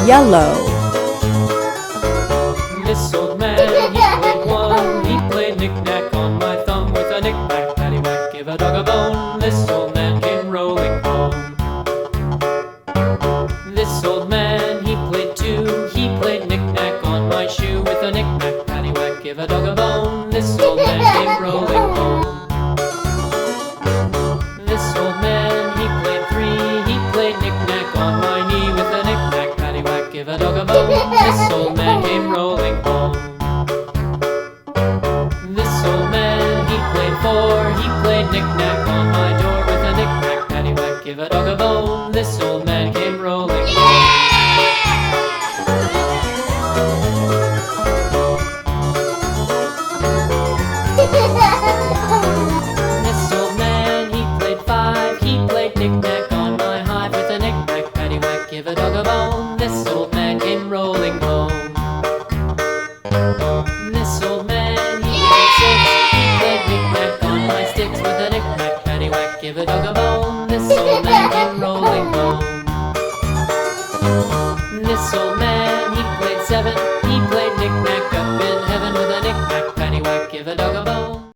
yellow. This old man, he played one. He played knick-knack on my thumb with a knick-knack, paddywhack, give a dog a bone. This old man came rolling home. This old man, he played two. He played knick-knack on my shoe with a knick-knack, paddywhack, give a dog a bone. This old man came rolling home. This old man, he played three. He played knick-knack on my knee with a knick-knack, paddywhack, give a dog a bone. This old man came rolling home. This old man, he played four. He played knick-knack on my door with a knick-knack, paddywhack, give a dog a bone. This old man came rolling home. This old man, he played five. He played knick-knack on my hive with a knick-knack, paddywhack, give a dog a bone. This old man came rolling home. This old man, he played six. He played knick-knack on my sticks with a knick-knack, paddywhack, give a dog a bone. This old man came rolling home. This old man, he played seven.